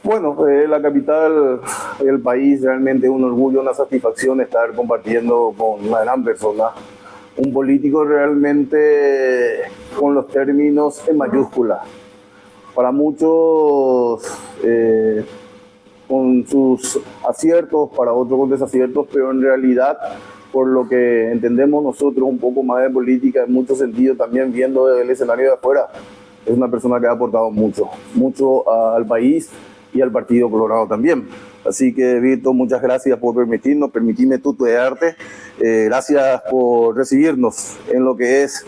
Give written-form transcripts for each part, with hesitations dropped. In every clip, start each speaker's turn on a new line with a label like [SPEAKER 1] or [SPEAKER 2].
[SPEAKER 1] Bueno, la capital del país realmente es un orgullo, una satisfacción estar compartiendo con una gran persona, un político realmente con los términos en mayúscula. Para muchos con sus aciertos, para otros con desaciertos, pero en realidad, por lo que entendemos nosotros un poco más de política, en muchos sentidos, también viendo el escenario de afuera, es una persona que ha aportado mucho, mucho al país y al Partido Colorado también. Así que, Víctor, muchas gracias por permitirme tutearte. Gracias por recibirnos en lo que es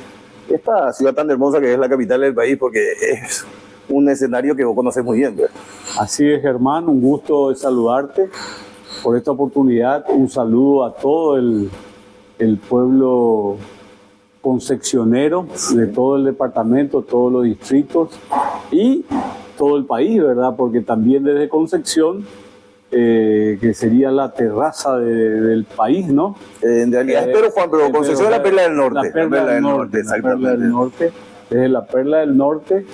[SPEAKER 1] esta ciudad tan hermosa que es la capital del país, porque es un escenario que vos conocés muy bien, ¿verdad?
[SPEAKER 2] Así es, Germán, un gusto saludarte por esta oportunidad. Un saludo a todo el pueblo concepcionero de todo el departamento, todos los distritos y todo el país, ¿verdad? Porque también desde Concepción, que sería la terraza del país, ¿no?
[SPEAKER 1] En realidad, pero Juan, pero Concepción es la perla del norte.
[SPEAKER 2] La perla del norte, desde la perla del norte,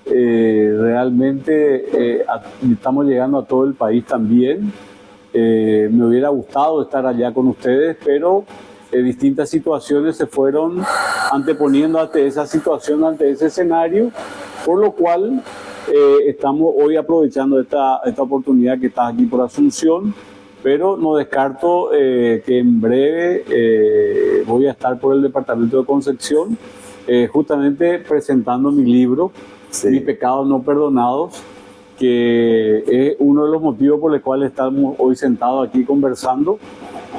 [SPEAKER 2] realmente estamos llegando a todo el país también. Me hubiera gustado estar allá con ustedes, pero distintas situaciones se fueron anteponiendo ante esa situación, ante ese escenario, por lo cual estamos hoy aprovechando esta oportunidad que estás aquí por Asunción, pero no descarto que en breve voy a estar por el departamento de Concepción, justamente presentando mi libro, sí, Mis pecados no perdonados, que es uno de los motivos por los cuales estamos hoy sentados aquí conversando.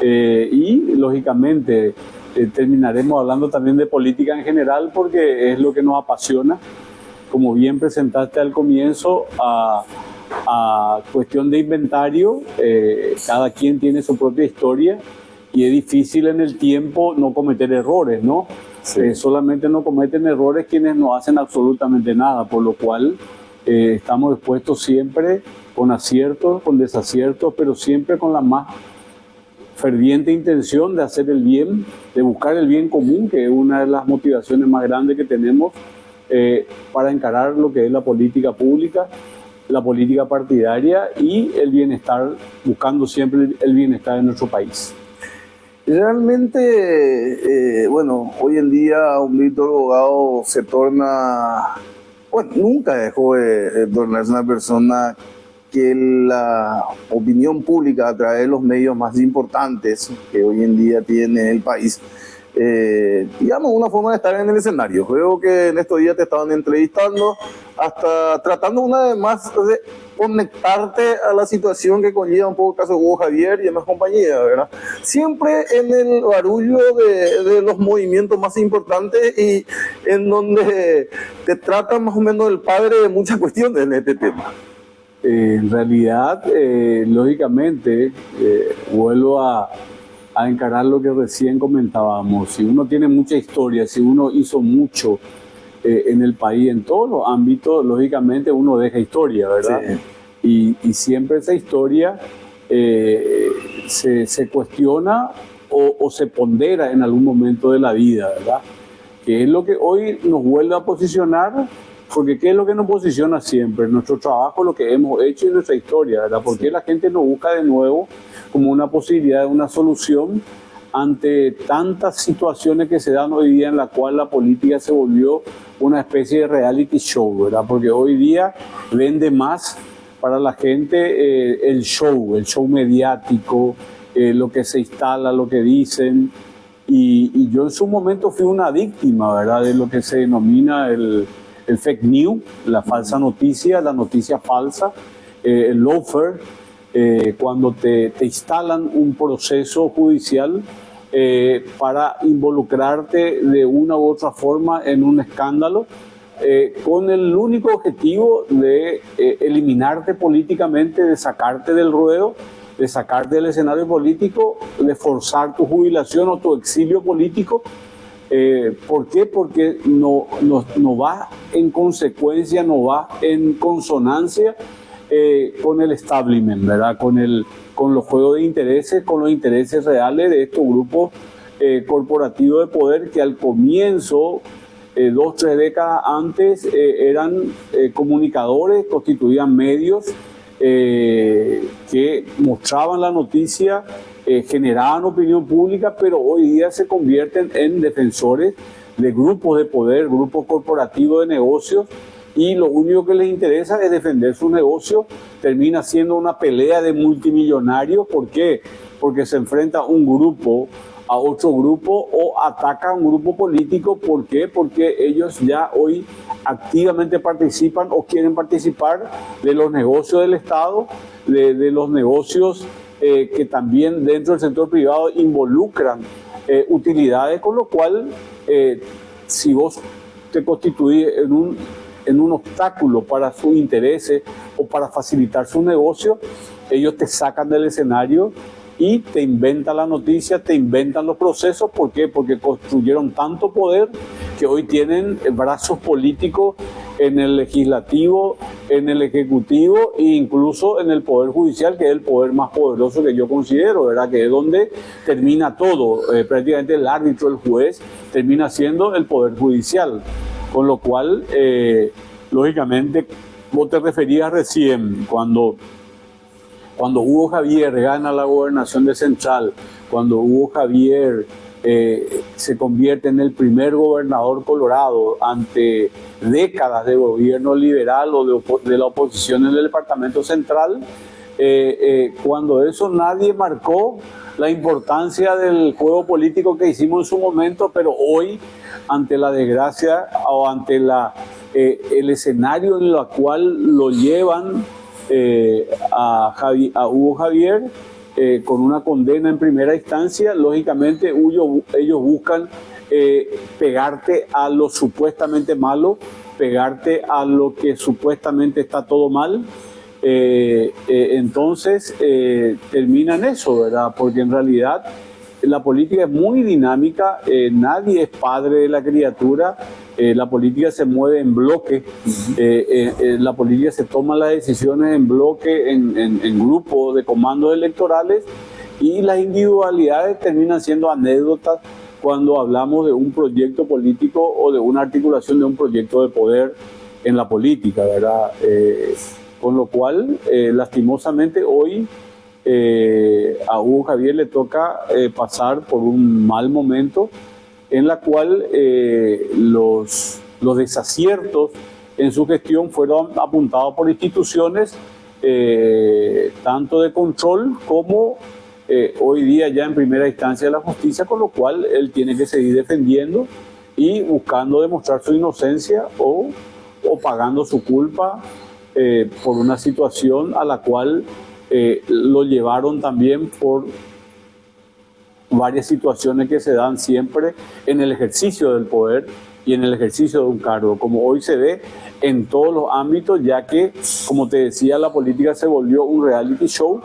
[SPEAKER 2] Y lógicamente terminaremos hablando también de política en general, porque es lo que nos apasiona. Como bien presentaste al comienzo, a cuestión de inventario, cada quien tiene su propia historia y es difícil en el tiempo no cometer errores, ¿no? Sí. Solamente no cometen errores quienes no hacen absolutamente nada, por lo cual estamos dispuestos siempre con aciertos, con desaciertos, pero siempre con la más ferviente intención de hacer el bien, de buscar el bien común, que es una de las motivaciones más grandes que tenemos para encarar lo que es la política pública, la política partidaria y el bienestar, buscando siempre el bienestar de nuestro país.
[SPEAKER 1] Realmente, bueno, hoy en día un Víctor Abogado se torna, bueno, nunca dejó de tornarse una persona que la opinión pública a través de los medios más importantes que hoy en día tiene el país, digamos, una forma de estar en el escenario. Creo que en estos días te estaban entrevistando, hasta tratando una vez más de conectarte a la situación que conlleva un poco el caso de Hugo Javier y demás compañía, ¿verdad? Siempre en el barullo de los movimientos más importantes y en donde te tratan más o menos el padre de muchas cuestiones en este tema.
[SPEAKER 2] En realidad, lógicamente, vuelvo a encarar lo que recién comentábamos. Si uno tiene mucha historia, si uno hizo mucho en el país, en todos los ámbitos, lógicamente uno deja historia, ¿verdad? Sí. Y siempre esa historia se cuestiona o se pondera en algún momento de la vida, ¿verdad? Que es lo que hoy nos vuelve a posicionar. Porque ¿qué es lo que nos posiciona siempre? Nuestro trabajo, lo que hemos hecho y nuestra historia, ¿verdad? Porque la gente nos busca de nuevo como una posibilidad, una solución ante tantas situaciones que se dan hoy día, en la cual la política se volvió una especie de reality show, ¿verdad? Porque hoy día vende más para la gente el show mediático, lo que se instala, lo que dicen. Y yo en su momento fui una víctima, ¿verdad? De lo que se denomina el fake news, la falsa noticia, la noticia falsa, el lawfare, cuando te instalan un proceso judicial para involucrarte de una u otra forma en un escándalo, con el único objetivo de eliminarte políticamente, de sacarte del ruedo, de sacarte del escenario político, de forzar tu jubilación o tu exilio político. ¿Por qué? Porque no va en consecuencia, no va en consonancia con el establishment, ¿verdad? Con los juegos de intereses, con los intereses reales de estos grupos corporativos de poder que al comienzo, 2, 3 décadas antes, eran comunicadores, constituían medios que mostraban la noticia, generaban opinión pública, pero hoy día se convierten en defensores de grupos de poder, grupos corporativos de negocios, y lo único que les interesa es defender su negocio. Termina siendo una pelea de multimillonarios. ¿Por qué? Porque se enfrenta un grupo a otro grupo o ataca a un grupo político. ¿Por qué? Porque ellos ya hoy activamente participan o quieren participar de los negocios del Estado, de los negocios que también dentro del sector privado involucran utilidades, con lo cual si vos te constituís en un obstáculo para sus intereses o para facilitar su negocio, ellos te sacan del escenario y te inventan la noticia, te inventan los procesos. ¿Por qué? Porque construyeron tanto poder que hoy tienen brazos políticos en el legislativo, en el ejecutivo e incluso en el poder judicial, que es el poder más poderoso que yo considero, ¿verdad? Que es donde termina todo. Prácticamente el árbitro, el juez, termina siendo el poder judicial. Con lo cual, lógicamente, vos te referías recién, cuando Hugo Javier gana la gobernación de Central, cuando Hugo Javier se convierte en el primer gobernador colorado ante décadas de gobierno liberal o de la oposición en el departamento central, cuando eso nadie marcó la importancia del juego político que hicimos en su momento, pero hoy, ante la desgracia o ante el escenario en el cual lo llevan a Hugo Javier, con una condena en primera instancia, lógicamente ellos buscan pegarte a lo supuestamente malo, pegarte a lo que supuestamente está todo mal. Entonces termina en eso, ¿verdad? Porque en realidad la política es muy dinámica, nadie es padre de la criatura, la política se mueve en bloque, la política se toma las decisiones en bloque, en grupos de comandos electorales, y las individualidades terminan siendo anécdotas cuando hablamos de un proyecto político o de una articulación de un proyecto de poder en la política, ¿verdad? Con lo cual, lastimosamente hoy a Hugo Javier le toca pasar por un mal momento en la cual los desaciertos en su gestión fueron apuntados por instituciones tanto de control como hoy día ya en primera instancia de la justicia, con lo cual él tiene que seguir defendiendo y buscando demostrar su inocencia o pagando su culpa por una situación a la cual lo llevaron también por varias situaciones que se dan siempre en el ejercicio del poder y en el ejercicio de un cargo, como hoy se ve en todos los ámbitos, ya que, como te decía, la política se volvió un reality show.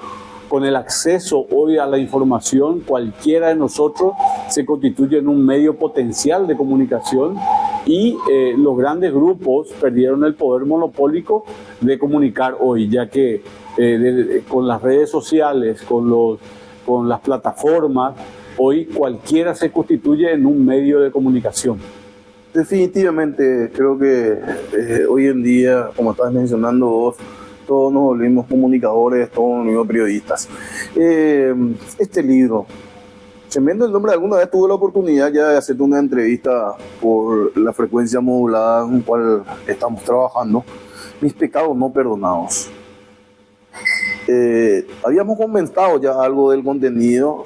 [SPEAKER 2] Con el acceso hoy a la información, cualquiera de nosotros se constituye en un medio potencial de comunicación, y los grandes grupos perdieron el poder monopólico de comunicar hoy, ya que con las redes sociales, con las plataformas, hoy cualquiera se constituye en un medio de comunicación.
[SPEAKER 1] Definitivamente, creo que hoy en día, como estás mencionando vos, todos nos volvimos comunicadores, todos nos volvimos periodistas. Este libro, tremendo el nombre. Alguna vez tuve la oportunidad ya de hacerte una entrevista por la frecuencia modulada en la cual estamos trabajando, Mis pecados no perdonados. Habíamos comentado ya algo del contenido.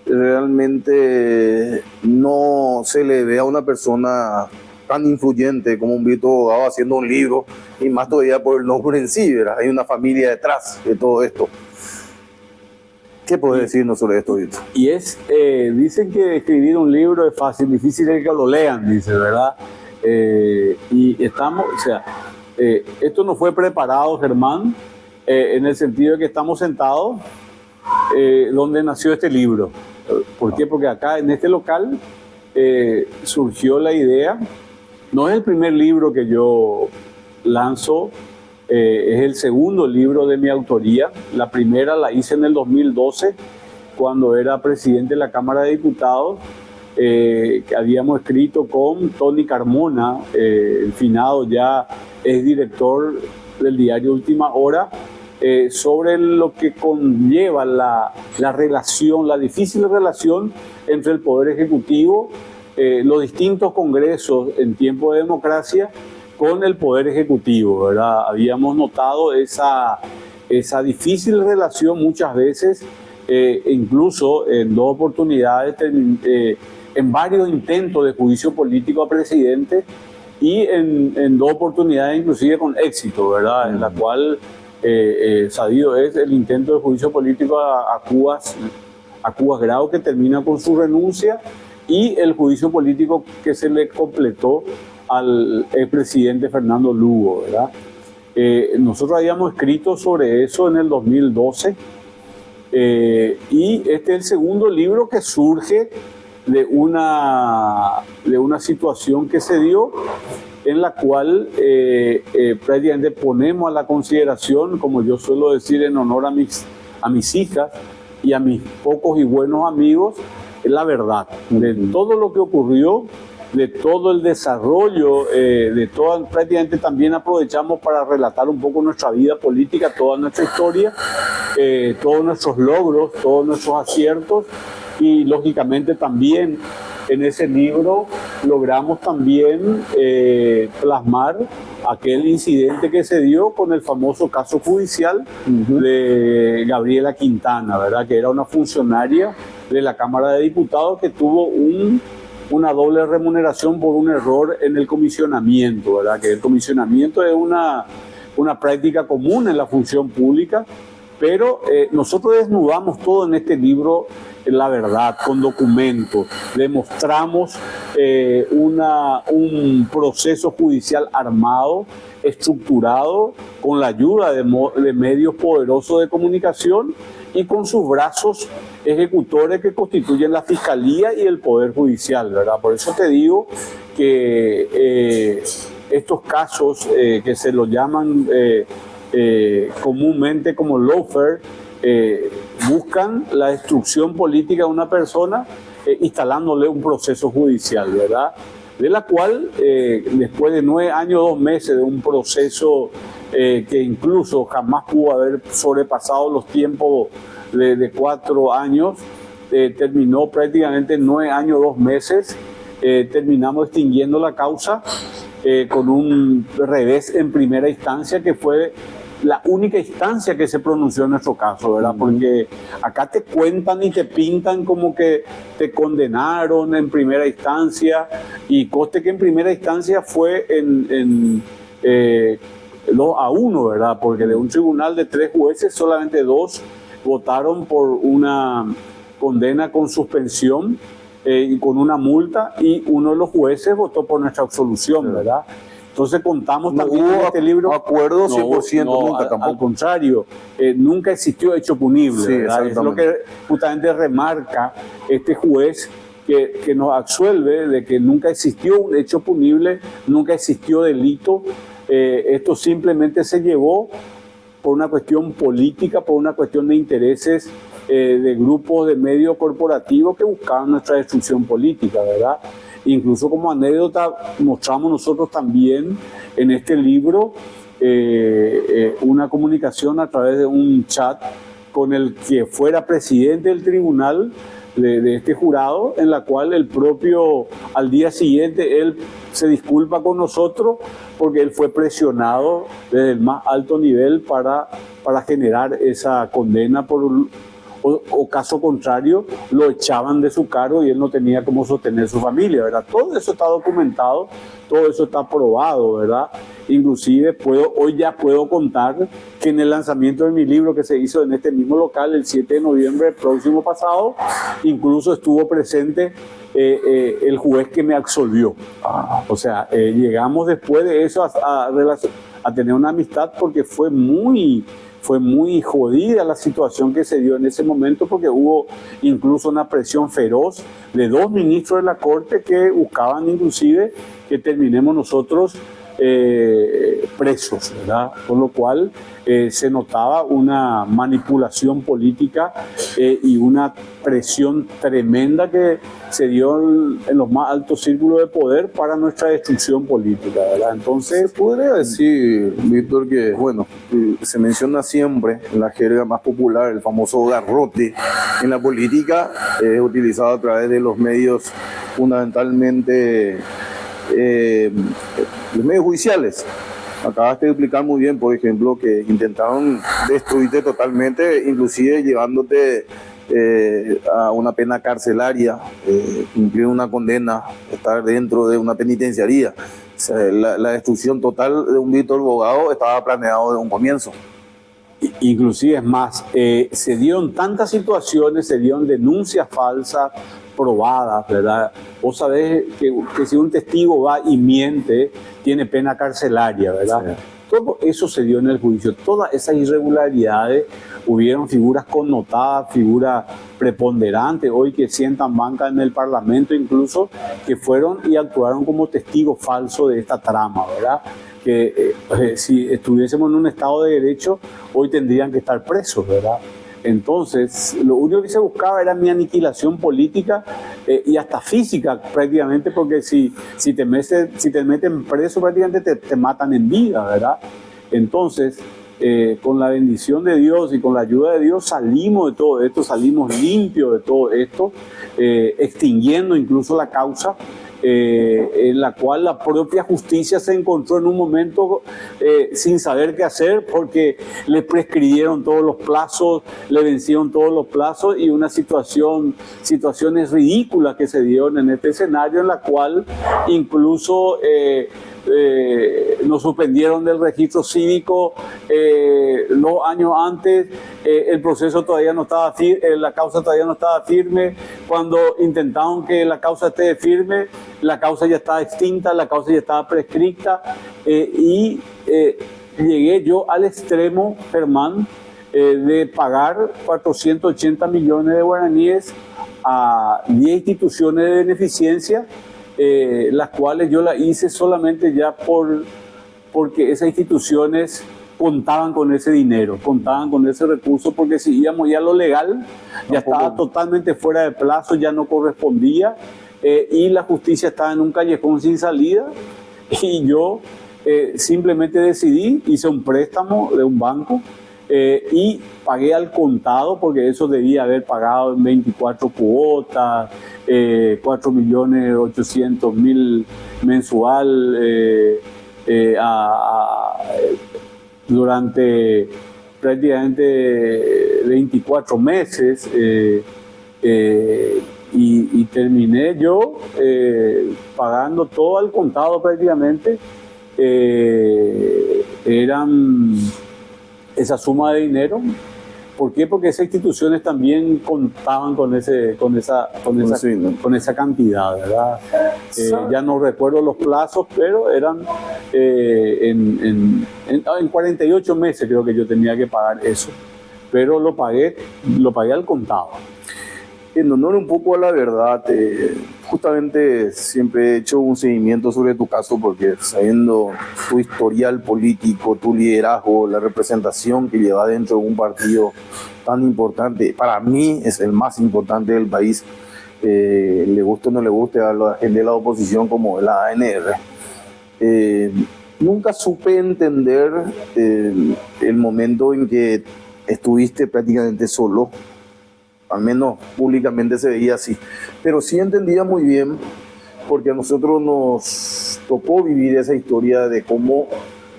[SPEAKER 1] Realmente no se le ve a una persona tan influyente como un Víctor Abogado haciendo un libro, y más todavía por el nombre en sí, ¿verdad? Hay una familia detrás de todo esto. ¿Qué puedes decirnos sobre esto, Víctor?
[SPEAKER 2] Y dicen que escribir un libro es fácil, difícil es que lo lean, dice, ¿verdad? Y estamos, o sea, esto no fue preparado, Germán, en el sentido de que estamos sentados donde nació este libro. ¿Por qué? Porque acá en este local surgió la idea. No es el primer libro que yo lanzo, es el segundo libro de mi autoría. La primera la hice en el 2012, cuando era presidente de la Cámara de Diputados, que habíamos escrito con Tony Carmona, el finado ya es director del diario Última Hora, sobre lo que conlleva la relación, la difícil relación entre el Poder Ejecutivo, los distintos congresos en tiempo de democracia, con el Poder Ejecutivo, ¿verdad? Habíamos notado esa difícil relación muchas veces, incluso en dos oportunidades, en varios intentos de juicio político a presidente y en dos oportunidades inclusive con éxito, ¿verdad? En la cual sabido es el intento de juicio político a Cubas Grau, que termina con su renuncia, y el juicio político que se le completó al expresidente Fernando Lugo, ¿verdad? Nosotros habíamos escrito sobre eso en el 2012, y este es el segundo libro que surge de una situación que se dio, en la cual prácticamente ponemos a la consideración, como yo suelo decir en honor a mis hijas y a mis pocos y buenos amigos, la verdad de todo lo que ocurrió, de todo el desarrollo, prácticamente también aprovechamos para relatar un poco nuestra vida política, toda nuestra historia, todos nuestros logros, todos nuestros aciertos, y lógicamente también en ese libro logramos también plasmar aquel incidente que se dio con el famoso caso judicial de Gabriela Quintana, ¿verdad? Que era una funcionaria de la Cámara de Diputados que tuvo una doble remuneración por un error en el comisionamiento, ¿verdad? Que el comisionamiento es una práctica común en la función pública, pero nosotros desnudamos todo en este libro, la verdad, con documentos. Demostramos un proceso judicial armado, estructurado, con la ayuda de medios poderosos de comunicación y con sus brazos ejecutores que constituyen la Fiscalía y el Poder Judicial, ¿verdad? Por eso te digo que estos casos que se los llaman comúnmente como lawfare, buscan la destrucción política de una persona instalándole un proceso judicial, ¿verdad? De la cual, después de 9 años, 2 meses de un proceso que incluso jamás pudo haber sobrepasado los tiempos de 4 años, terminó prácticamente en 9 años, 2 meses, terminamos extinguiendo la causa con un revés en primera instancia, que fue la única instancia que se pronunció en nuestro caso, ¿verdad? Porque acá te cuentan y te pintan como que te condenaron en primera instancia, y conste que en primera instancia fue en 2-1, ¿verdad? Porque de un tribunal de 3 jueces, solamente 2 votaron por una condena con suspensión y con una multa, y uno de los jueces votó por nuestra absolución, ¿verdad? Entonces contamos también en este libro...
[SPEAKER 1] acuerdo 100% nunca tampoco.
[SPEAKER 2] Al contrario, nunca existió hecho punible,
[SPEAKER 1] sí,
[SPEAKER 2] ¿verdad? Es lo que justamente remarca este juez, que nos absuelve de que nunca existió un hecho punible, nunca existió delito. Esto simplemente se llevó por una cuestión política, por una cuestión de intereses de grupos de medios corporativos que buscaban nuestra destrucción política, ¿verdad? Incluso como anécdota mostramos nosotros también en este libro una comunicación a través de un chat con el que fuera presidente del tribunal de este jurado, en la cual el propio, al día siguiente, él se disculpa con nosotros porque él fue presionado desde el más alto nivel para generar esa condena o caso contrario, lo echaban de su cargo y él no tenía cómo sostener su familia, ¿verdad? Todo eso está documentado, todo eso está probado, ¿verdad? Inclusive hoy ya puedo contar que en el lanzamiento de mi libro, que se hizo en este mismo local el 7 de noviembre próximo pasado, incluso estuvo presente el juez que me absolvió. O sea, llegamos después de eso a tener una amistad, porque fue muy jodida la situación que se dio en ese momento, porque hubo incluso una presión feroz de 2 ministros de la Corte que buscaban inclusive que terminemos nosotros presos, ¿verdad? Con lo cual se notaba una manipulación política y una presión tremenda que se dio en los más altos círculos de poder para nuestra destrucción política, ¿verdad? Entonces,
[SPEAKER 1] Se podría decir, Víctor, que, bueno, se menciona siempre en la jerga más popular el famoso garrote en la política, utilizado a través de los medios, fundamentalmente los medios judiciales. Acabaste de explicar muy bien, por ejemplo, que intentaron destruirte totalmente, inclusive llevándote a una pena carcelaria, cumplir una condena, estar dentro de una penitenciaría. O sea, la destrucción total de un Víctor Bogado estaba planeado desde un comienzo.
[SPEAKER 2] Inclusive es más, se dieron tantas situaciones, se dieron denuncias falsas, probadas, ¿verdad? Vos sabés que si un testigo va y miente, tiene pena carcelaria, ¿verdad? Sí. Todo eso se dio en el juicio, todas esas irregularidades, hubieron figuras connotadas, figuras preponderantes, hoy que sientan banca en el Parlamento incluso, que fueron y actuaron como testigos falsos de esta trama, ¿verdad? Que si estuviésemos en un Estado de Derecho, hoy tendrían que estar presos, ¿verdad? Entonces, lo único que se buscaba era mi aniquilación política y hasta física prácticamente, porque si te meten preso prácticamente te matan en vida, ¿verdad? Entonces, con la bendición de Dios y con la ayuda de Dios salimos de todo esto, salimos limpios de todo esto, extinguiendo incluso la causa, en la cual la propia justicia se encontró en un momento sin saber qué hacer, porque le prescribieron todos los plazos, le vencieron todos los plazos, y situaciones ridículas que se dieron en este escenario, en la cual incluso nos suspendieron del registro cívico 2 años antes, el proceso todavía no estaba la causa todavía no estaba firme. Cuando intentaron que la causa esté firme, la causa ya estaba extinta, la causa ya estaba prescrita, y llegué yo al extremo, Germán, de pagar 480 millones de guaraníes a 10 instituciones de beneficencia, las cuales yo la hice solamente ya porque esas instituciones contaban con ese dinero, contaban con ese recurso, porque si íbamos ya a lo legal, ya estaba totalmente fuera de plazo, ya no correspondía, y la justicia estaba en un callejón sin salida, y yo simplemente decidí, hice un préstamo de un banco, y pagué al contado, porque eso debía haber pagado en 24 cuotas, 4.800.000 mensual, durante prácticamente 24 meses, y terminé yo pagando todo al contado prácticamente. Eran esa suma de dinero. ¿Por qué? Porque esas instituciones también contaban con esa cantidad, ¿verdad? Ya no recuerdo los plazos, pero eran en 48 meses creo que yo tenía que pagar eso, pero lo pagué al contado.
[SPEAKER 1] En honor un poco a la verdad, justamente siempre he hecho un seguimiento sobre tu caso, porque sabiendo tu historial político, tu liderazgo, la representación que lleva dentro de un partido tan importante, para mí es el más importante del país, le guste o no le guste a la gente de la oposición como la ANR. Nunca supe entender el momento en que estuviste prácticamente solo. Al menos públicamente se veía así, pero sí entendía muy bien, porque a nosotros nos tocó vivir esa historia de cómo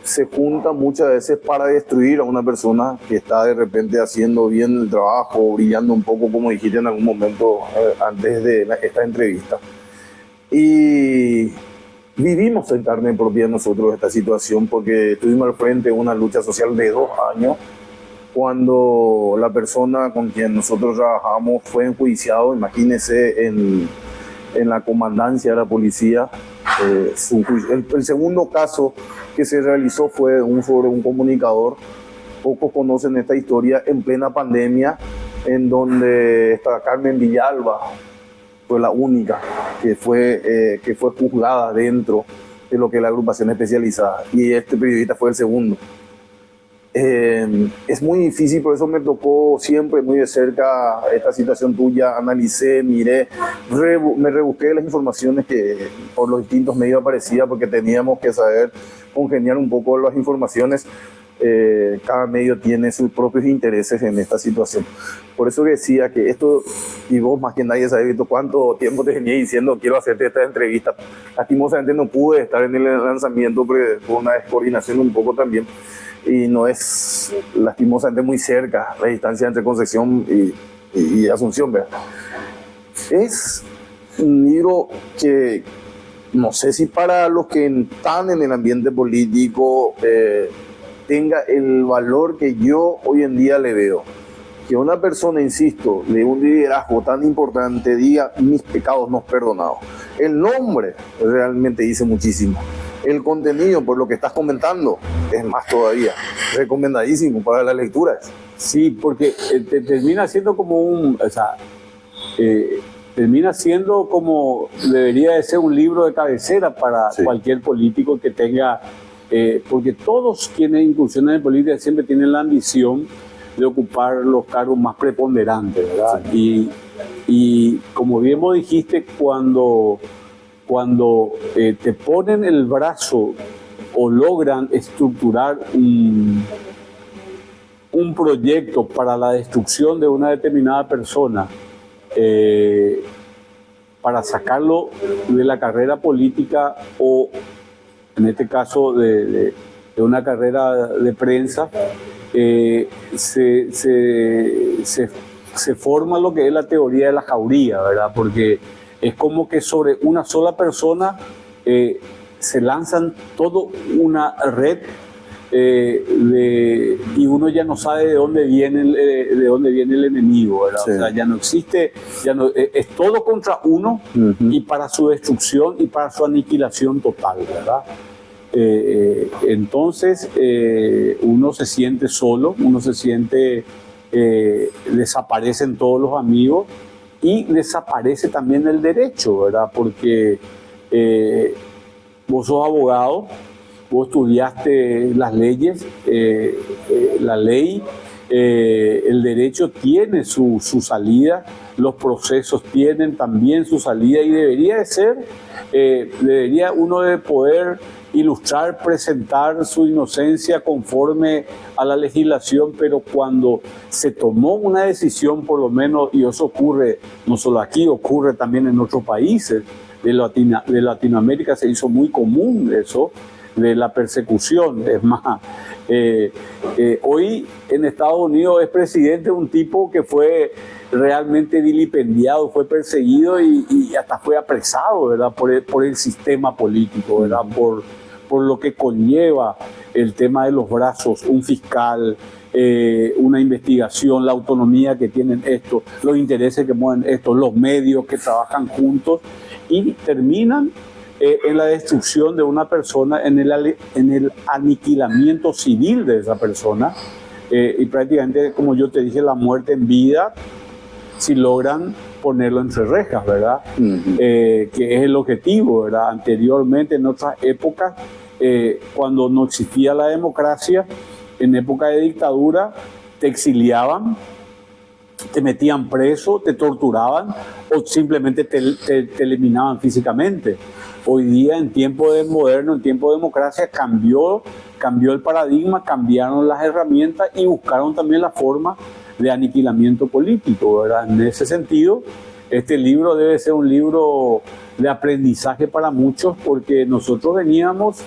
[SPEAKER 1] se junta muchas veces para destruir a una persona que está de repente haciendo bien el trabajo, brillando un poco, como dijiste en algún momento antes de esta entrevista. Y vivimos en carne propia nosotros esta situación, porque estuvimos al frente de una lucha social de 2 años, cuando la persona con quien nosotros trabajamos fue enjuiciado. Imagínense, en la comandancia de la policía. El segundo caso que se realizó fue sobre un comunicador. Pocos conocen esta historia, en plena pandemia, en donde esta Carmen Villalba fue la única que fue juzgada dentro de lo que es la agrupación especializada, y este periodista fue el segundo. Es muy difícil, por eso me tocó siempre muy de cerca esta situación tuya, analicé, miré, me rebusqué las informaciones que por los distintos medios aparecía, porque teníamos que saber congeniar un poco las informaciones. Cada medio tiene sus propios intereses en esta situación. Por eso decía que esto, y vos más que nadie sabés, Víctor, cuánto tiempo te venía diciendo quiero hacerte esta entrevista. Lastimosamente no pude estar en el lanzamiento por una descoordinación un poco también, y no es lastimosamente muy cerca la distancia entre Concepción y Asunción, ¿verdad? Es un libro que no sé si para los que están en el ambiente político tenga el valor que yo hoy en día le veo. Que una persona, insisto, de un liderazgo tan importante diga mis pecados no perdonados. El nombre realmente dice muchísimo. El contenido, por lo que estás comentando, es más todavía. Recomendadísimo para las lecturas.
[SPEAKER 2] Sí, porque termina siendo como termina siendo como debería de ser un libro de cabecera para cualquier político que tenga, porque todos quienes incursionan en política siempre tienen la ambición de ocupar los cargos más preponderantes, ¿verdad? Sí. Y como bien vos dijiste, cuando te ponen el brazo o logran estructurar un proyecto para la destrucción de una determinada persona, para sacarlo de la carrera política o, en este caso, de una carrera de prensa, se forma lo que es la teoría de la jauría, ¿verdad? Porque es como que sobre una sola persona se lanzan toda una red y uno ya no sabe de dónde viene el enemigo, ¿verdad? Sí. O sea, ya no existe, es todo contra uno, y para su destrucción y para su aniquilación total, ¿verdad? Entonces uno se siente solo, uno se siente, desaparecen todos los amigos y desaparece también el derecho, ¿verdad? Porque vos sos abogado, vos estudiaste las leyes, la ley, el derecho tiene su salida, los procesos tienen también su salida, y debería de ser, debería uno de poder ilustrar, presentar su inocencia conforme a la legislación, pero cuando se tomó una decisión, por lo menos, y eso ocurre no solo aquí, ocurre también en otros países de Latinoamérica, se hizo muy común eso, de la persecución. Es más, hoy en Estados Unidos es presidente un tipo que fue realmente vilipendiado, fue perseguido y hasta fue apresado, ¿verdad? Por el sistema político, ¿verdad? Por lo que conlleva el tema de los brazos, un fiscal, una investigación, la autonomía que tienen estos, los intereses que mueven estos, los medios que trabajan juntos, y terminan en la destrucción de una persona, en el aniquilamiento civil de esa persona, y prácticamente, como yo te dije, la muerte en vida, si logran ponerlo entre rejas, ¿verdad? Que es el objetivo, ¿verdad? Anteriormente, en otras épocas, cuando no existía la democracia, en época de dictadura, te exiliaban, te metían preso, te torturaban o simplemente te eliminaban físicamente. Hoy día, en tiempo moderno, en tiempo de democracia, cambió el paradigma, cambiaron las herramientas y buscaron también la forma de aniquilamiento político, ¿verdad? En ese sentido, este libro debe ser un libro de aprendizaje para muchos, porque nosotros veníamos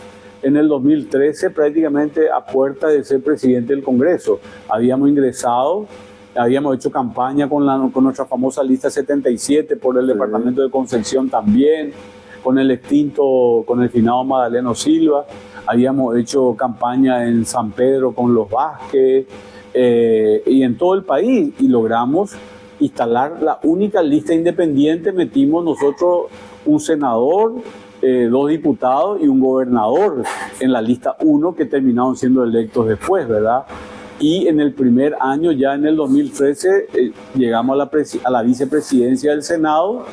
[SPEAKER 2] en el 2013 prácticamente a puerta de ser presidente del Congreso. Habíamos ingresado, habíamos hecho campaña con nuestra famosa lista 77 por el departamento de Concepción también, con el finado Madaleno Silva. Habíamos hecho campaña en San Pedro con los Vázquez, y en todo el país, y logramos instalar la única lista independiente. Metimos nosotros un senador, 2 diputados y un gobernador en la lista 1, que terminaron siendo electos después, ¿verdad? Y en el primer año, ya en el 2013, llegamos a la vicepresidencia del Senado,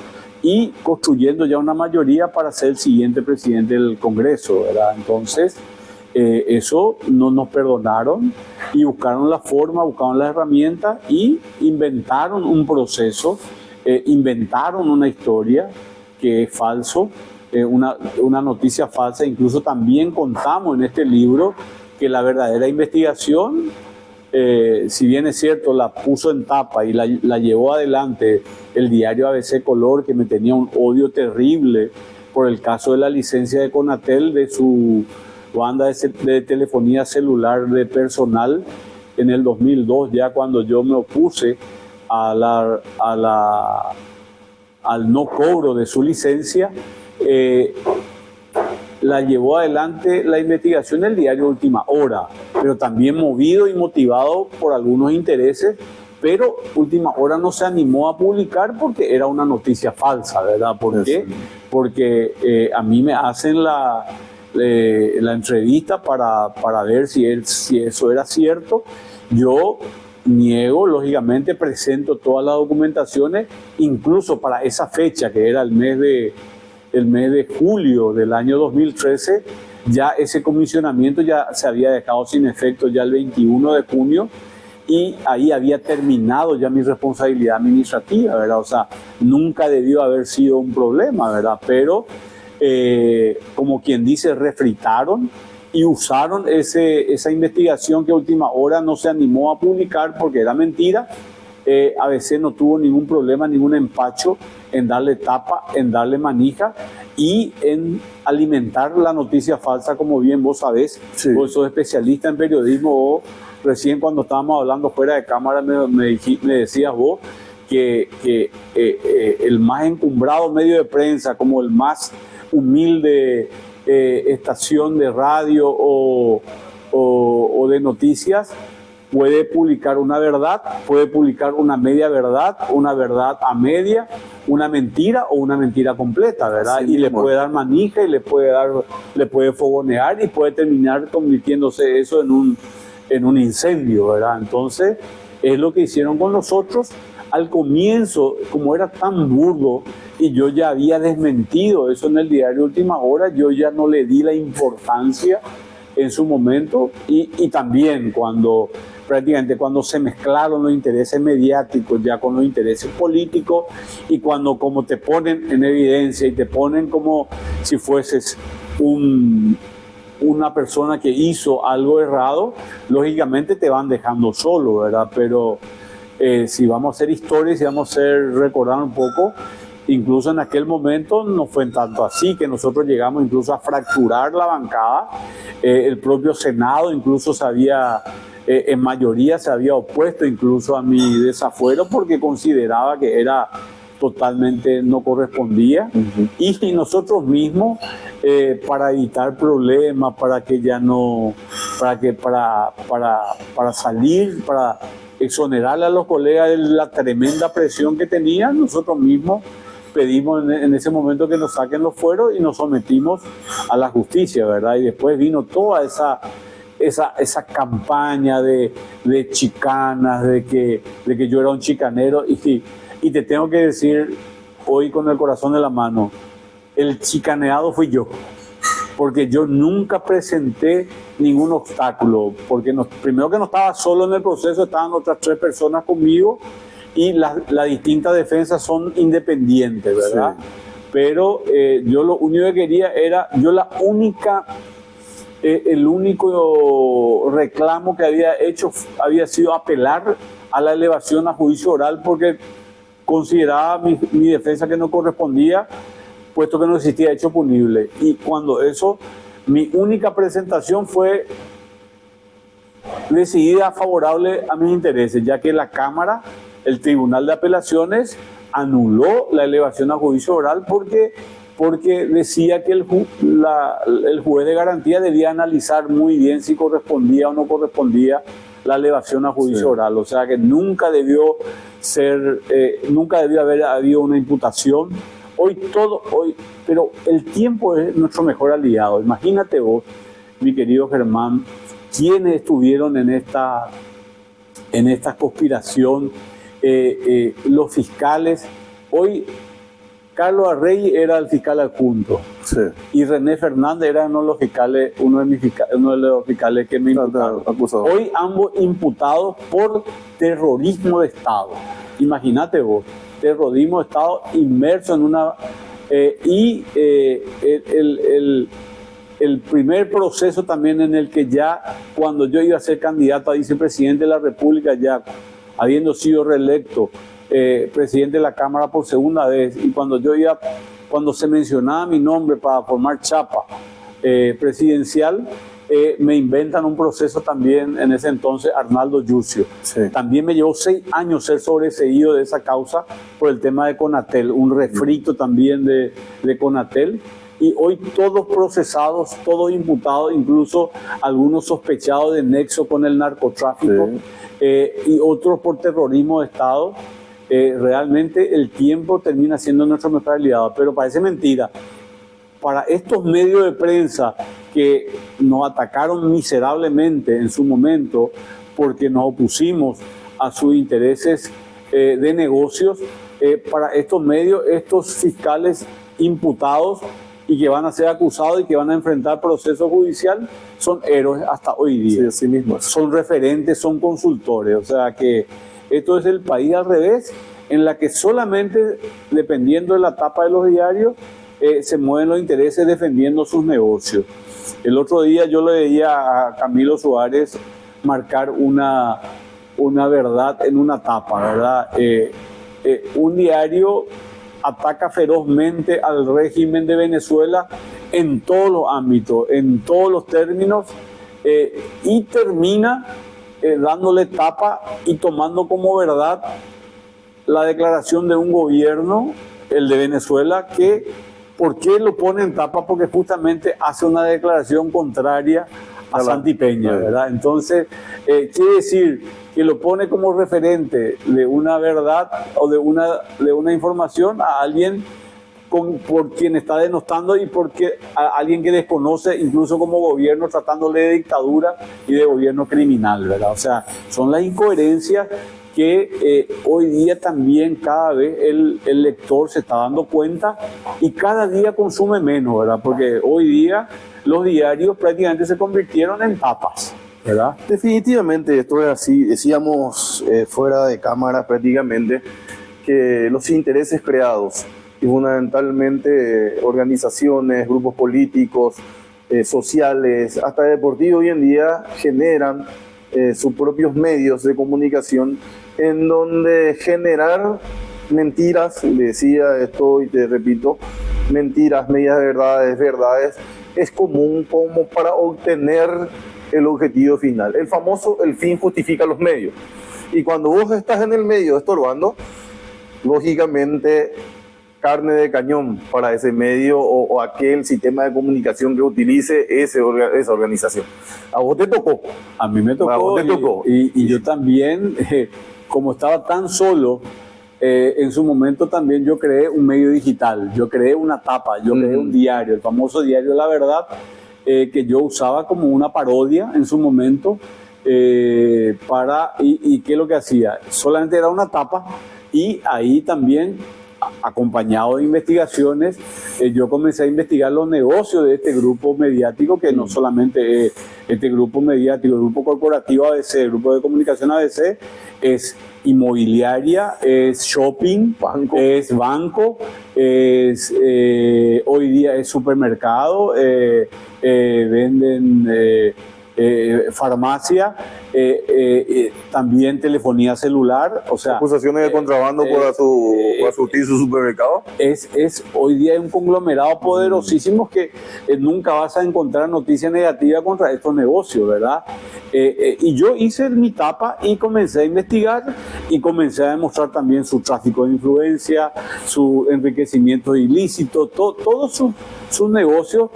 [SPEAKER 2] y construyendo ya una mayoría para ser el siguiente presidente del Congreso, ¿verdad? Entonces, eso no nos perdonaron y buscaron la forma, buscaron las herramientas y inventaron un proceso, inventaron una historia que es falso, una noticia falsa. Incluso también contamos en este libro que la verdadera investigación, si bien es cierto, la puso en tapa y la llevó adelante el diario ABC Color, que me tenía un odio terrible por el caso de la licencia de Conatel de su banda de telefonía celular de personal en el 2002, ya cuando yo me opuse al no cobro de su licencia. La llevó adelante la investigación del diario Última Hora, pero también movido y motivado por algunos intereses, pero Última Hora no se animó a publicar porque era una noticia falsa, ¿verdad? ¿Por qué? Porque a mí me hacen la entrevista para ver si eso era cierto. Yo niego, lógicamente, presento todas las documentaciones, incluso para esa fecha, que era el mes de julio del año 2013, ya ese comisionamiento ya se había dejado sin efecto ya el 21 de junio, y ahí había terminado ya mi responsabilidad administrativa, ¿verdad? O sea, nunca debió haber sido un problema, ¿verdad? Pero, como quien dice, refritaron y usaron esa investigación que Última Hora no se animó a publicar porque era mentira. ABC no tuvo ningún problema, ningún empacho en darle tapa, en darle manija y en alimentar la noticia falsa, como bien vos sabés. Sí. Vos sos especialista en periodismo. Vos, recién cuando estábamos hablando fuera de cámara me decías vos que el más encumbrado medio de prensa, como el más humilde estación de radio o de noticias, puede publicar una verdad, puede publicar una media verdad, una verdad a media, una mentira o una mentira completa, ¿verdad? Sí, y le puede dar manija y le puede fogonear y puede terminar convirtiéndose eso en un incendio, ¿verdad? Entonces, es lo que hicieron con nosotros. Al comienzo, como era tan burdo y yo ya había desmentido eso en el diario Última Hora, yo ya no le di la importancia en su momento, y también prácticamente cuando se mezclaron los intereses mediáticos ya con los intereses políticos, y cuando como te ponen en evidencia y te ponen como si fueses una persona que hizo algo errado, lógicamente te van dejando solo, ¿verdad? Pero si vamos a hacer historia, si vamos a recordar un poco, incluso en aquel momento no fue tanto así, que nosotros llegamos incluso a fracturar la bancada. El propio Senado incluso en mayoría se había opuesto incluso a mi desafuero porque consideraba que era totalmente no correspondía. Uh-huh. Y nosotros mismos, para evitar problemas, para salir, para exonerarle a los colegas de la tremenda presión que tenían, nosotros mismos pedimos en ese momento que nos saquen los fueros y nos sometimos a la justicia, ¿verdad? Y después vino toda esa campaña de chicanas, de que yo era un chicanero, y te tengo que decir hoy con el corazón en la mano, el chicaneado fui yo, porque yo nunca presenté ningún obstáculo, porque primero que no estaba solo en el proceso, estaban otras 3 personas conmigo, y las distintas defensas son independientes, ¿verdad? Sí. Pero yo lo único que quería era, el único reclamo que había hecho había sido apelar a la elevación a juicio oral, porque consideraba mi defensa que no correspondía, puesto que no existía hecho punible. Y cuando mi única presentación fue decidida favorable a mis intereses, ya que la Cámara, el Tribunal de Apelaciones, anuló la elevación a juicio oral porque decía que el juez de garantía debía analizar muy bien si correspondía o no correspondía la elevación a juicio oral. O sea que nunca debió haber habido una imputación. Pero el tiempo es nuestro mejor aliado. Imagínate vos, mi querido Germán, quiénes estuvieron en esta conspiración, los fiscales. Hoy Carlos Arregui era el fiscal adjunto.
[SPEAKER 1] Sí.
[SPEAKER 2] Y René Fernández era uno de los fiscales, uno de los fiscales que me imputaron. Hoy ambos imputados por terrorismo de Estado. Imagínate vos, terrorismo de Estado inmerso en una... el primer proceso también en el que ya, cuando yo iba a ser candidato a vicepresidente de la República, ya habiendo sido reelecto presidente de la Cámara por segunda vez, y cuando se mencionaba mi nombre para formar chapa presidencial, me inventan un proceso también en ese entonces, Arnaldo Yucio.
[SPEAKER 1] Sí.
[SPEAKER 2] También me llevó 6 años ser sobreseído de esa causa por el tema de Conatel, un refrito también de Conatel. Y hoy todos procesados, todos imputados, incluso algunos sospechados de nexo con el narcotráfico, y otros por terrorismo de Estado. Realmente el tiempo termina siendo nuestro mejor aliado, pero parece mentira. Para estos medios de prensa que nos atacaron miserablemente en su momento porque nos opusimos a sus intereses de negocios, para estos medios, estos fiscales imputados y que van a ser acusados y que van a enfrentar proceso judicial, son héroes hasta hoy día.
[SPEAKER 1] Sí, así mismo.
[SPEAKER 2] Son referentes, son consultores. O sea que esto es el país al revés, en la que solamente, dependiendo de la tapa de los diarios, se mueven los intereses defendiendo sus negocios. El otro día yo le veía a Camilo Suárez marcar una verdad en una tapa, ¿verdad? Un diario ataca ferozmente al régimen de Venezuela en todos los ámbitos, en todos los términos, y termina dándole tapa y tomando como verdad la declaración de un gobierno, el de Venezuela, que ¿por qué lo pone en tapa? Porque justamente hace una declaración contraria a Santi Peña, ¿verdad? Entonces, quiere decir que lo pone como referente de una verdad o de una información a alguien por quien está denostando y porque a alguien que desconoce, incluso como gobierno, tratándole de dictadura y de gobierno criminal, ¿verdad? O sea, son las incoherencias que hoy día también cada vez el lector se está dando cuenta y cada día consume menos, ¿verdad? Porque hoy día los diarios prácticamente se convirtieron en tapas, ¿verdad?
[SPEAKER 1] Definitivamente esto es así. Decíamos fuera de cámara prácticamente que los intereses creados y fundamentalmente organizaciones, grupos políticos, sociales, hasta deportivos hoy en día generan sus propios medios de comunicación en donde generar mentiras, le decía esto y te repito, mentiras, medias verdades, es común como para obtener el objetivo final. El famoso, el fin justifica los medios. Y cuando vos estás en el medio estorbando, lógicamente carne de cañón para ese medio o aquel sistema de comunicación que utilice esa organización. A vos te tocó.
[SPEAKER 2] A mí me tocó.
[SPEAKER 1] A vos te tocó.
[SPEAKER 2] Y yo también, como estaba tan solo, en su momento también yo creé un medio digital, yo creé una tapa, yo creé un diario, el famoso diario La Verdad, que yo usaba como una parodia en su momento, ¿qué es lo que hacía? Solamente era una tapa y ahí también, acompañado de investigaciones, yo comencé a investigar los negocios de este grupo mediático, que no solamente este grupo mediático, el grupo corporativo ABC, el grupo de comunicación ABC, es inmobiliaria, es shopping, es banco, es hoy día es supermercado, venden farmacia, también telefonía celular, o sea,
[SPEAKER 1] acusaciones de contrabando por surtir su supermercado.
[SPEAKER 2] Es hoy día un conglomerado poderosísimo que nunca vas a encontrar noticia negativa contra estos negocios, ¿verdad? Y yo hice mi tapa y comencé a investigar y comencé a demostrar también su tráfico de influencia, su enriquecimiento ilícito, todos sus negocios,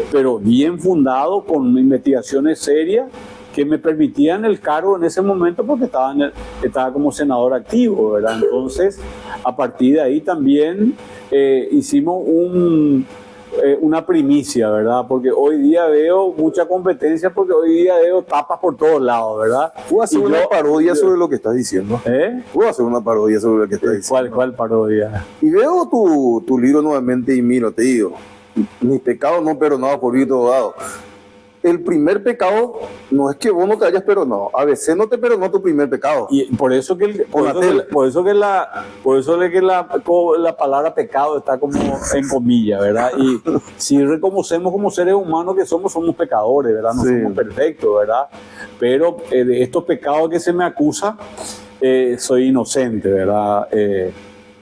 [SPEAKER 2] pero bien fundado, con investigaciones serias que me permitían el cargo en ese momento porque estaba como senador activo, ¿verdad? Entonces, a partir de ahí también hicimos una primicia, ¿verdad? Porque hoy día veo mucha competencia, porque hoy día veo tapas por todos lados, ¿verdad?
[SPEAKER 1] ¿Puedo hacer una parodia sobre lo que estás diciendo? ¿Puedo hacer una parodia sobre lo que estás diciendo?
[SPEAKER 2] ¿Cuál parodia?
[SPEAKER 1] Y veo tu libro nuevamente y miro, te digo, mis pecados no perdonados por Víctor Abogado. El primer pecado no es que vos no te hayas perdonado, a veces no te perdonó tu primer pecado.
[SPEAKER 2] Y por eso que la palabra pecado está como en comillas, ¿verdad? Y si reconocemos como seres humanos que somos pecadores, ¿verdad? No somos perfectos, ¿verdad? Pero de estos pecados que se me acusa, soy inocente, ¿verdad?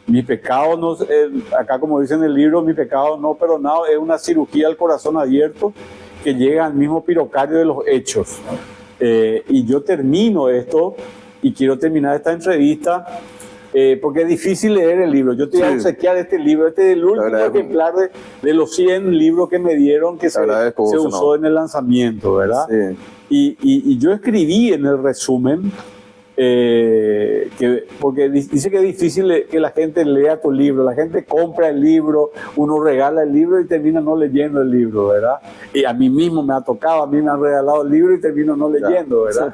[SPEAKER 2] Mi pecado, no, acá como dice en el libro, mi pecado no perdonado es una cirugía al corazón abierto que llega al mismo pirocario de los hechos. Y yo termino esto y quiero terminar esta entrevista porque es difícil leer el libro. Yo te voy a obsequiar este libro. Este es el último ejemplar de los 100 libros que me dieron que se usó en el lanzamiento, ¿verdad? Sí. Y yo escribí en el resumen porque dice que es difícil que la gente lea tu libro, la gente compra el libro, uno regala el libro y termina no leyendo el libro, ¿verdad? Y a mí mismo me ha tocado, a mí me han regalado el libro y termino no leyendo, ¿verdad?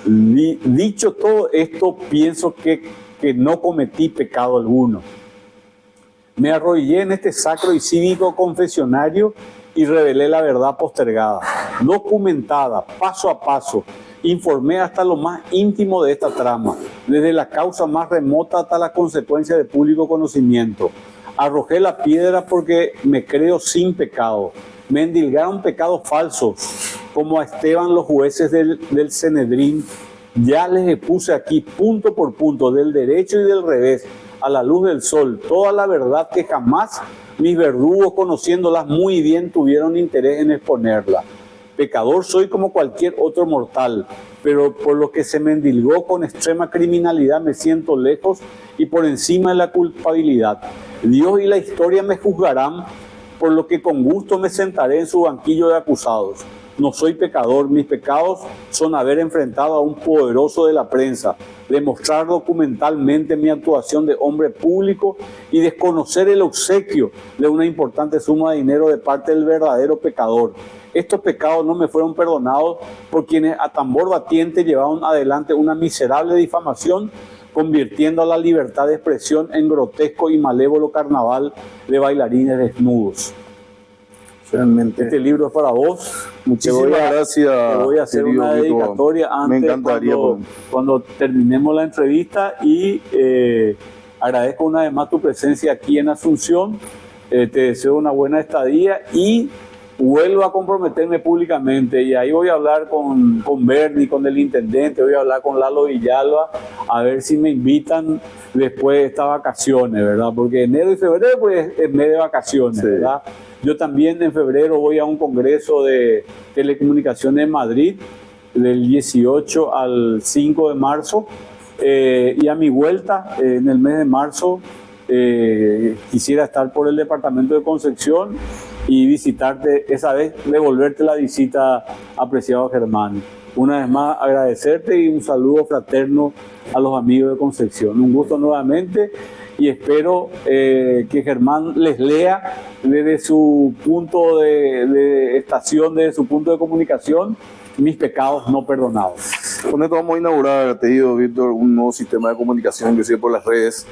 [SPEAKER 2] Dicho todo esto, pienso que no cometí pecado alguno. Me arrodillé en este sacro y cívico confesionario y revelé la verdad postergada, documentada, paso a paso. Informé hasta lo más íntimo de esta trama, desde la causa más remota hasta la consecuencia de público conocimiento. Arrojé la piedra porque me creo sin pecado. Me endilgaron pecados falsos, como a Esteban los jueces del Sanedrín. Ya les expuse aquí, punto por punto, del derecho y del revés, a la luz del sol, toda la verdad que jamás mis verdugos, conociéndolas muy bien, tuvieron interés en exponerla. Pecador soy como cualquier otro mortal, pero por lo que se me endilgó con extrema criminalidad me siento lejos y por encima de la culpabilidad. Dios y la historia me juzgarán, por lo que con gusto me sentaré en su banquillo de acusados. No soy pecador, mis pecados son haber enfrentado a un poderoso de la prensa, demostrar documentalmente mi actuación de hombre público y desconocer el obsequio de una importante suma de dinero de parte del verdadero pecador. Estos pecados no me fueron perdonados por quienes a tambor batiente llevaron adelante una miserable difamación, convirtiendo a la libertad de expresión en grotesco y malévolo carnaval de bailarines desnudos.
[SPEAKER 1] Realmente.
[SPEAKER 2] Este libro es para vos.
[SPEAKER 1] Muchísimas gracias.
[SPEAKER 2] Te voy a hacer una dedicatoria antes, me encantaría, cuando terminemos la entrevista, y agradezco una vez más tu presencia aquí en Asunción. Te deseo una buena estadía y vuelvo a comprometerme públicamente, y ahí voy a hablar con Bernie, con el intendente, voy a hablar con Lalo Villalba, a ver si me invitan después de estas vacaciones, ¿verdad? Porque enero y febrero pues es mes de vacaciones, sí, ¿verdad? Yo también en febrero voy a un congreso de telecomunicaciones en Madrid, del 18 al 5 de marzo, y a mi vuelta en el mes de marzo quisiera estar por el departamento de Concepción y visitarte, esa vez devolverte la visita, apreciado Germán. Una vez más agradecerte y un saludo fraterno a los amigos de Concepción. Un gusto nuevamente y espero que Germán les lea desde su punto de estación, desde su punto de comunicación, mis pecados no perdonados.
[SPEAKER 1] Con esto vamos a inaugurar, te digo, Víctor, un nuevo sistema de comunicación, inclusive por las redes,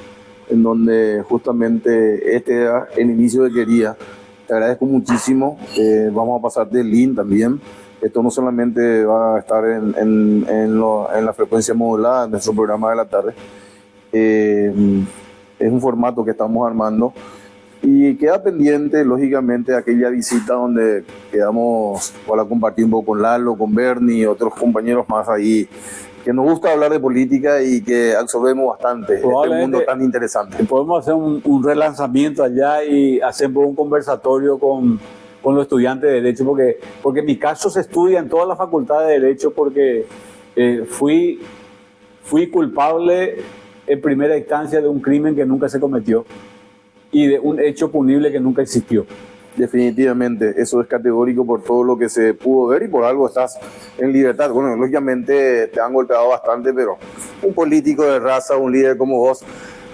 [SPEAKER 1] en donde justamente este era el inicio que quería. Te agradezco muchísimo. Vamos a pasarte el link también. Esto no solamente va a estar en la frecuencia modulada, en nuestro programa de la tarde. Es un formato que estamos armando y queda pendiente, lógicamente, aquella visita donde quedamos para compartir un poco con Lalo, con Bernie y otros compañeros más ahí, que nos gusta hablar de política y que absorbemos bastante este mundo tan interesante.
[SPEAKER 2] Podemos hacer un relanzamiento allá y hacemos un conversatorio con los estudiantes de Derecho, porque en mi caso se estudia en toda la facultad de Derecho, porque fui culpable en primera instancia de un crimen que nunca se cometió y de un hecho punible que nunca existió.
[SPEAKER 1] Definitivamente, eso es categórico por todo lo que se pudo ver y por algo estás en libertad. Bueno, lógicamente te han golpeado bastante, pero un político de raza, un líder como vos,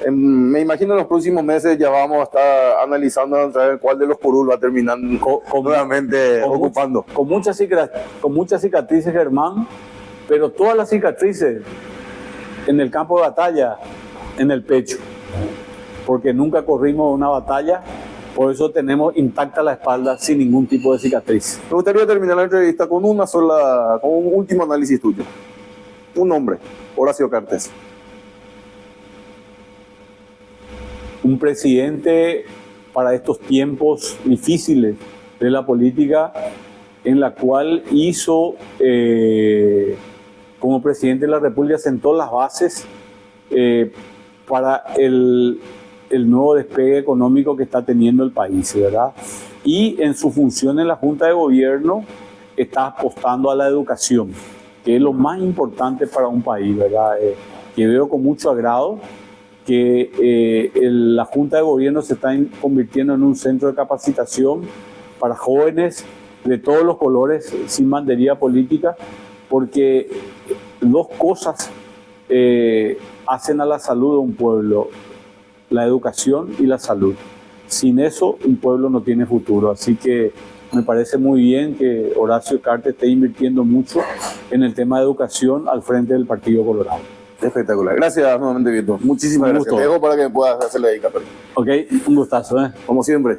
[SPEAKER 1] Me imagino en los próximos meses ya vamos a estar analizando a ver cuál de los curules va a terminar nuevamente ocupando.
[SPEAKER 2] Con muchas cicatrices, Germán, pero todas las cicatrices en el campo de batalla, en el pecho, porque nunca corrimos una batalla, por eso tenemos intacta la espalda sin ningún tipo de cicatriz.
[SPEAKER 1] Me gustaría terminar la entrevista con un último análisis tuyo. Un nombre, Horacio Cartes.
[SPEAKER 2] Un presidente para estos tiempos difíciles de la política, en la cual hizo, como presidente de la República, sentó las bases para el nuevo despegue económico que está teniendo el país, ¿verdad? Y en su función en la Junta de Gobierno está apostando a la educación, que es lo más importante para un país, ¿verdad? Que veo con mucho agrado que la Junta de Gobierno se está convirtiendo en un centro de capacitación para jóvenes de todos los colores, sin bandería política, porque dos cosas hacen a la salud de un pueblo: la educación y la salud. Sin eso, un pueblo no tiene futuro. Así que me parece muy bien que Horacio Cartes esté invirtiendo mucho en el tema de educación al frente del Partido Colorado.
[SPEAKER 1] Espectacular. Gracias nuevamente, Víctor. Muchísimas gracias. Te dejo para que puedas hacerle ahí, Capel.
[SPEAKER 2] Ok, un gustazo, ¿eh?
[SPEAKER 1] Como siempre.